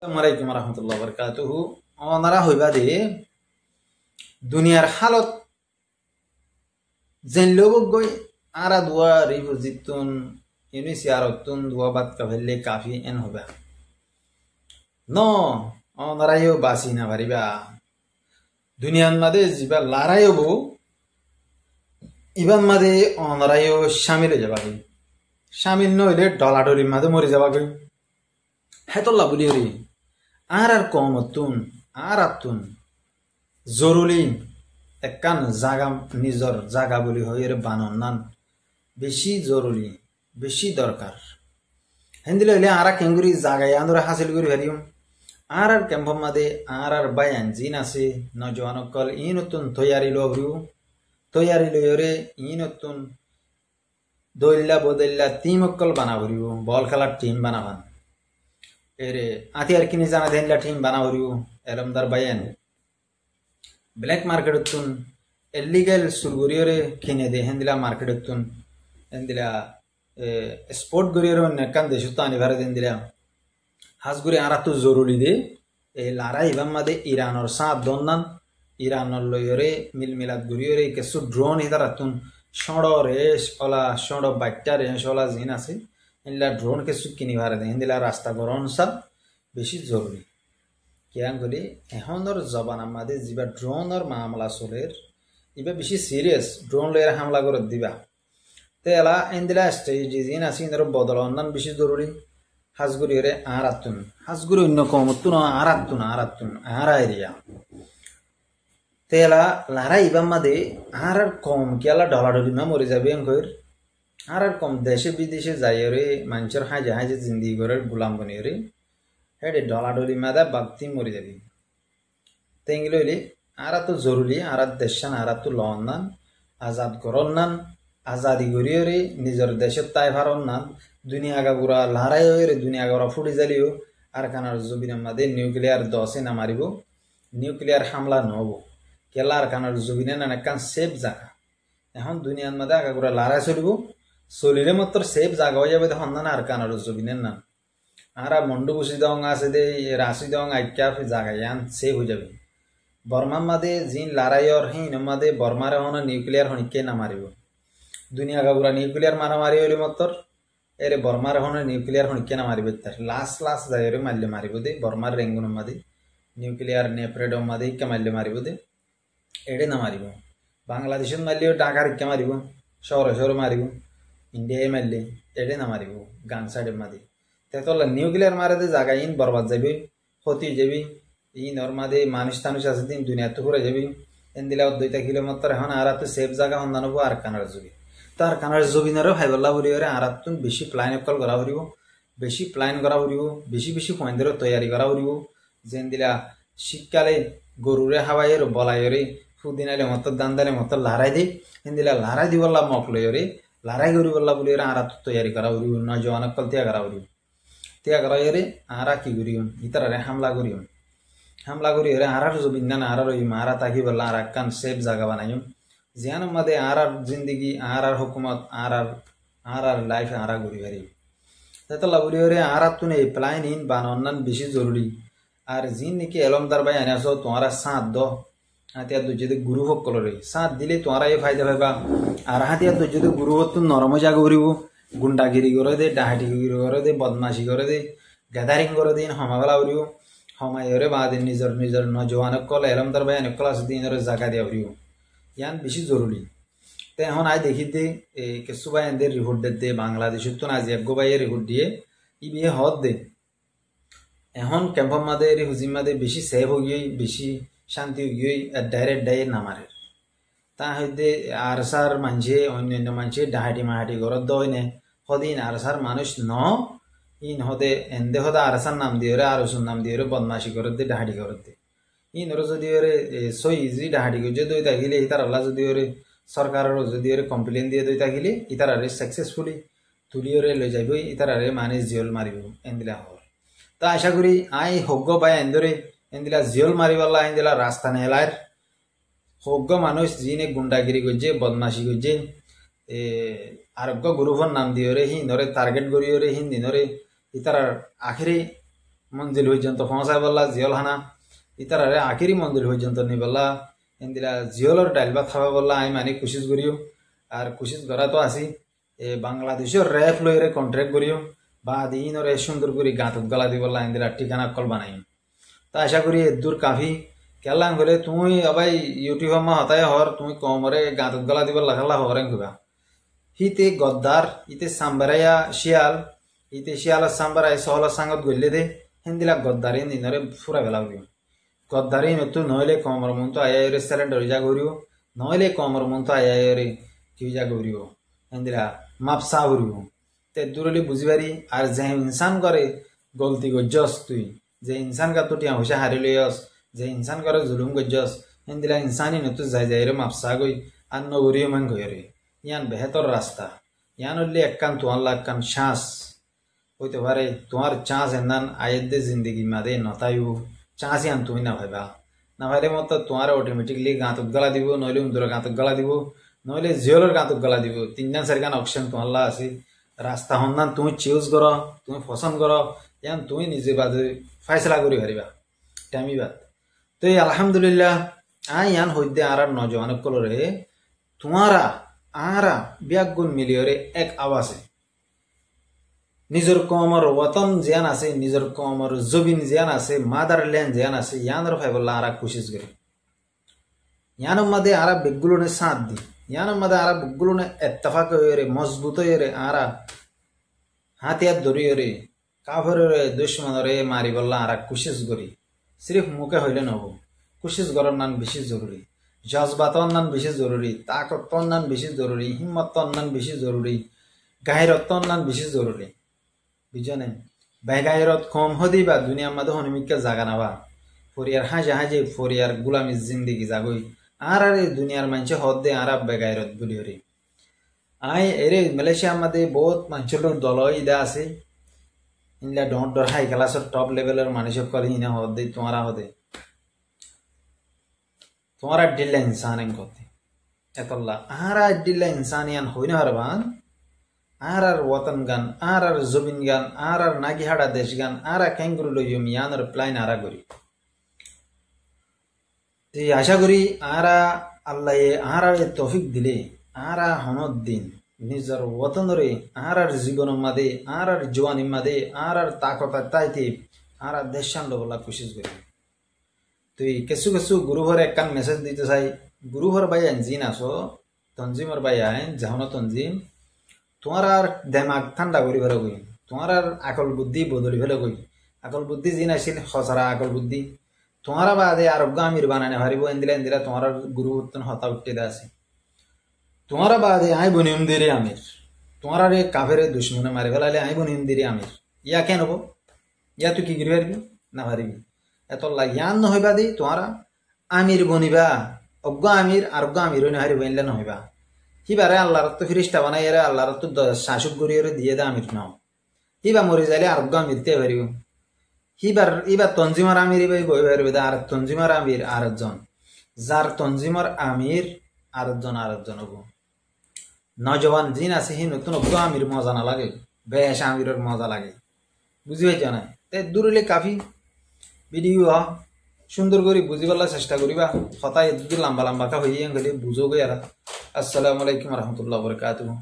Assalamualaikum warahmatullahi wabarakatuh. Onara hইবা দে দুনিয়ার হালত জেনলোগ গই আরা দুয়া রিফুজিতুন ইউনিসিয়ারতুন দুয়া বাত কাফেলে কাফি এন হবা ন অনারায়ও বাসি না পারিবা দুনিয়ার মাদে জিবা লারায়বো ইবান মাদে অনারায়ও শামিল হয়ে যাবাগি শামিল নইলে ডলাডলির মাদে মরে যাবাগি হেতল্লা বলি রে আর কমতুন আর আতুন জরুরি একান জাগা নিজর জাগা বলি হয় বানন নান বেশি জরুরি বেশি দরকার হেন্দিলে হইলে আর কেঙ্গুরি জাগায় আন্দরে হাসিল করি হারিম আর ক্যাম্প মাদে আর বায়ান জিন আছে নজওয়ানকল ই নতুন তৈয়ারি লহরিউ তৈয়ারি লইরে ই নতুন দইল্লা বদল্লা টিম অকল বানাবরিউ বল খেলার টিম বানাবান এরে আতিয়ার কিনে জানা দেনলা টিম বানাবরিউ এলমদার বায়ান ব্ল্যাক মার্কেট তুন ইলিগাল সুরগুরিয়রে কিনে দে হেন্দিলা মার্কেট তুন হেন্দিলা স্পোর্ট গুরিয়রে নেকান দেশত আনি ভারে দেন্দিলা হাসগুরি আরাতু জরুরি দে এ লারাই বাম্মাদে ইরানর সাত দন্নান ইরানর লয়রে মিলমিলাত গুরিয়রে কেসু ড্রোন হিদারাতুন সড় রেশ ওলা সড় বাচ্চা রেশ ওলা জিন আছে ইনলা ড্রোন কেসু কিনি ভারে দে হেন্দিলা রাস্তা গরন সব বেশি জরুরি কিয়াং গলি এহনর জবান আমাদে জিবা ড্রোনর মামলা চলের ইবা বেশি সিরিয়াস ড্রোন লয়ের হামলা করে দিবা তেলা এন্দিলা স্টেজ জিন আছে ইনর বদল অন্যান বেশি জরুরি হাসগুরি রে আরাতুন হাসগুরি অন্য কমতুন আরাতুন আরা এরিয়া তেলা লারা ইবা মাদে আর কম কেলা ডলাডলি মা মরে যাবে এঙ্কর আর কম দেশে বিদেশে যাই রে মানুষের হাজে হাজে জিন্দিগি করে গুলাম বনি রে হেডে ডলাডলি মাদা বাগতি মরে যাবি তেঙ্গিল হইলে আর তো জরুরি আর দেশান আর তো লন্নান আজাদ করন নান আজাদি করিও রে নিজের দেশের তাই ভারন নান দুনিয়া গাগুরা লড়াই হয়ে রে দুনিয়া গাগুরা ফুটি জ্বালিও আর কানার জবিনের মাদে নিউক্লিয়ার দশে না মারিব নিউক্লিয়ার হামলা নহব কেলা আর কানার জবিনে না কান সেফ জায়গা এখন দুনিয়ার মাদে আগাগুরা লড়াই চলিব চলিলে মাত্র সেফ জায়গা হয়ে যাবে তখন না আর কানার জবিনের নাম আর মন্ডু বসি দং আছে দে রাশি দং আইকা জায়গায় আন সেফ হয়ে যাবে বর্মার মাদে জিন লড়াইয়র হিন মাদে বর্মারে হন নিউক্লিয়ার হনিকে না মারিব দুনিয়া গাগুরা নিউক্লিয়ার মারামারি হইলে মাত্র এরে বর্মার হন নিউক্লিয়ার হনিকে না মারিব তার লাস্ট যায় রে মারলে মারিব দে বর্মার রেঙ্গুন মাদে নিউক্লিয়ার নেপ্রেড মাদে ইকে মারলে মারিব দে এড়ে না মারিব বাংলাদেশত মারলেও ঢাকার ইকে মারিব শহরে মারিব ইন্ডিয়ায় মারলে এড়ে না মারিব গান সাইডে মাদে তেতলা নিউক্লিয়ার মারে দে জায়গা ইন বরবাদ যাবি ক্ষতি যাবি ইন ওর মাদে মানুষ টানুষ আছে দিন দুনিয়া তো ঘুরে যাবি এন দিলা 2 কিলোমিটার এখন আর তো সেফ জায়গা সন্ধানব আর কানার জবি তার কানার জবিনারও হাইবল্লা বলি আর তুন বেশি প্ল্যান অকল করা ফুরিব বেশি প্ল্যান করা ফুরিব বেশি পয়েন্টের তৈয়ারি করা ফুরিব যেন দিলা শীতকালে গরুরে হাওয়াইয়ের বলাইরে ফুদিনালে মতো দান্দালে মতো লড়াই দে এন দিলা লড়াই দিবল্লা মক লইরে লড়াই করি বল্লা বলি আর তৈয়ারি করা ফুরিব নজওয়ান অকল ত্যাগ করা ফুরিব ত্যাগ করাইরে আর কি করিম ইতারে হামলা করি রে আর জবিন না আর রইম আর তাকি বল্লা আর কান সেফ জায়গা বানাইম জিয়ান মাদে আর জিন্দগি আর হুকুমত আর লাইফ আর ঘুরি পারি তেতলা বলি রে আর তুনে প্লাইন ইন বানন বেশি জরুরি আর জিন নাকি এলমদার বাই আনাস তোমারা সাথ দ হাতিয়া যদি গুরু সকলরে সাথ দিলে তোমারা এই ফায়দা পাইবা আর হাতিয়া যদি গুরু তো নরম জায়গা ঘুরিব গুন্ডাগিরি করে দে ডাহাটিগিরি করে দে বদমাশি করে দে গ্যাদারিং করে দিন হমাগলা উড়িব হমাইরে বাদে নিজের নজওয়ান কল এলমদার বাই অনেক আছে দিনের জায়গা দিয়া উড়িব ইয়ান বেশি জরুরি তো এখন আই দেখি দে কিছু বাই এদের রিপোর্ট দে বাংলাদেশের তো আজ এক বাইয়ের রিপোর্ট দিয়ে ই বিয়ে হদ দে এখন ক্যাম্পর মাদে হুজিম মাদে বেশি সেফ হয়ে গিয়ে বেশি শান্তি হয়ে গিয়ে ডাইরেক্ট নামারে তা হইতে আর সার মানছে অন্যান্য মানছে ডাহাটি মাহাটি ঘরত দইনে সদিন আর সার মানুষ ন ইন হদে এন্দে হদা আর সার নাম দিয়ে আর নাম দিয়ে বদমাশি করত দে ডাহাটি করত দে ইন যদি ওরে সই ইজি ডাহাটি যে দই থাকিলে ইতার আল্লাহ যদি ওরে সরকারের যদি ওরে কমপ্লেন দিয়ে দই থাকিলে ইতার আরে সাকসেসফুলি তুলি ওরে লই যাইব ইতার আরে মানে জিয়ল মারিব এন্দিলা হল তা আশা করি আই হগ্য বাই এন্দরে এন্দিলা জিয়ল মারিবাল্লা এন্দিলা রাস্তা নেলার হগ্য মানুষ যিনি গুন্ডাগিরি করছে বদমাশি করছে আরোগ্য গ্রুপর নাম দিয়ে রে হিন্দরে টার্গেট করি রে হিন্দিনরে ইতার আখেরি মঞ্জিল পর্যন্ত পৌঁছাই বললা জিয়ল হানা ইতারে আখিরি মঞ্জিল পর্যন্ত নি বললা এন্দিলা জিয়লর ডাইল ভাত খাওয়া বললা আমি মানে কোশিশ করিও আর কোশিশ করা তো আছি এ বাংলাদেশের র্যাপ লইরে কন্ট্রাক্ট করিও বা দিনরে সুন্দর করে গাঁতত গলা দি বললা এন্দিলা ঠিকানা কল বানাই তা আশা করি দূর কাফি কেলাং করে তুমি আবাই ইউটিউব মা হতায় হর তুমি কমরে গাঁতত গলা দিব লাগালা হরেন খুবা হিতে গদ্দার ইতে সাম্বারাইয়া শিয়াল ইতে শিয়াল সাম্বারাই সহল সাঙ্গত গল্লে দে হিন্দিলা গদ্দারি দিনরে ফুরা বেলা হইব গদ্দারি নতু নইলে কমর মন তো আয়ারে সিলিন্ডার যা গরিও নইলে কমর মন তো আয়ারে কি যা গরিও হিন্দিলা মাপসা গরিও তে দূরলি বুঝিবারি আর যে ইনসান করে গলতি গজ্জস তুই যে ইনসান কা তুটিয়া হইসা হারি লইস যে ইনসান করে জুলুম গজ্জস হিন্দিলা ইনসানি নতু যাই যাই রে মাপসা গই আর নগরিও মান গয়রে ইয়ান বেহতর রাস্তা ইয়ান হলে একখান তোমার লাগান শ্বাস হইতে পারে তোমার চাঁস এনান আয়েদে জিন্দগি মাদে নতাইব চাঁস ইয়ান তুমি না ভাইবা না ভাইলে মতো তোমার অটোমেটিকলি গাঁতক গলা দিব নইলে উন্দর গাঁতক গলা দিব নইলে জিওলর গাঁতক গলা দিব তিনজন চারিখান অপশন তোমার আছে রাস্তা সন্ধান তুমি চুজ কর তুমি পছন্দ কর ইয়ান তুমি নিজে বাদে ফাইসলা করি পারিবা টাইমি বাদ তো এই আলহামদুলিল্লাহ ইয়ান হইতে আর নজওয়ান কলরে তোমারা আরা ব্যাগুণ মিলিয়রে এক আওয়াজে নিজের কমর ওতন জিয়ান আছে নিজের কমর জবিন জিয়ান আছে মাদারল্যান্ড জিয়ান আছে ইয়ানোর ফাইবল্লা আরা কোশিশ করে ইয়ানোর মধ্যে আরা বেগগুলোনে সাথ দি ইয়ানোর মধ্যে আরা বেগগুলোনে এত্তেফাক হয়ে মজবুত হয়ে আরা হাতিয়ার ধরিয়ে কাফেরে দুশ্মনরে মারি বললা আরা কোশিশ করি সিরিফ মুখে হইলে নব কোশিশ করার নান বেশি জরুরি জজবাত নান বেশি জরুরি তাকত নান বেশি জরুরি হিম্মত নান বেশি জরুরি গাহিরত নান বেশি জরুরি বুঝছেন বেগাহিরত কম হদি বা দুনিয়ার মধ্যে হনুমিকা জাগা নাবা ফরিয়ার হাজে হাজে ফরিয়ার গুলামি জিন্দিগি জাগই আর আরে দুনিয়ার মানুষে হদ দে আর বেগাহিরত বলি হরি আই এরে মালয়েশিয়ার মধ্যে বহুত মানুষের দল ইদা আছে ইনলা ডর হাই ক্লাসের টপ লেভেলের মানুষের কলে ইনা হদ দে তোমারা হদে তোমারা ডিল্লা ইনসান করতে এতল্লা আর ডিল্লা ইনসানিয়ান হইনা হারবান আর ওয়াতন গান আর জবিন গান আর নাগিহাড়া দেশ গান আর ক্যাঙ্গুরু লইম ইয়ানোর প্লাইন আরা করি আশা করি আর আল্লাহ আর তৌফিক দিলে আর হনদ দিন নিজের ওয়াতনরে আর জীবনের মাদে আর জোয়ানির মাদে আর তাকত তাইতে আর দেশ সামলে বলা কোশিশ করি তুই কিছু কিছু গুরুহর একখান মেসেজ দিতে চাই গুরুহর ভাই জিন আসো তঞ্জিমর ভাই আইন যাহনো তঞ্জিম তোমার আর দেমাগ ঠান্ডা করি ফেলে গই তোমার আর আকল বুদ্ধি বদলি ফেলে গই আকল বুদ্ধি জিন আসিল সচারা আকল বুদ্ধি তোমার বাদে আরোগ্য আমির বানানে হারিব এন্দিলা তোমার গুরু হতা উঠতে দে আছে তোমার বাদে আই বনিম দিরে আমির তোমার আর কাফের দুশ্মনে মারি ফেলালে আই বনিম দিরে আমির ইয়া কেন হবো ইয়া তুই কি করি পারবি না পারিবি এত জ্ঞান নহইবা দি তোমারা আমির বনিবা অজ্ঞ আমির আরোগ্য আমির হারি বনলে নহইবা হিবারে আল্লাহর তো ফিরিস্তা বানাই এরে আল্লাহর তো শাসক গড়িয়ে দিয়ে দে আমির নাও হিবা মরি যাইলে আরোগ্য আমিরতে পারিব ইবার তঞ্জিমার আমির বই পারবে আর তঞ্জিমার আমির আরেকজন যার তঞ্জিমার আমির আরেকজন হব নজওয়ান জিন আছে হি নতুন অজ্ঞ আমির মজা না লাগে বেশ আমিরের মজা লাগে বুঝি হয়েছে না তাই দূরলে কাফি ভিডিও সুন্দর করে বুঝিবার চেষ্টা করিবা হতায় যদি লম্বা লম্বা হয়ে গেলে বুঝো গিয়ে আর আসসালামু আলাইকুম রহমতুল্লাহ বরকাতুহু।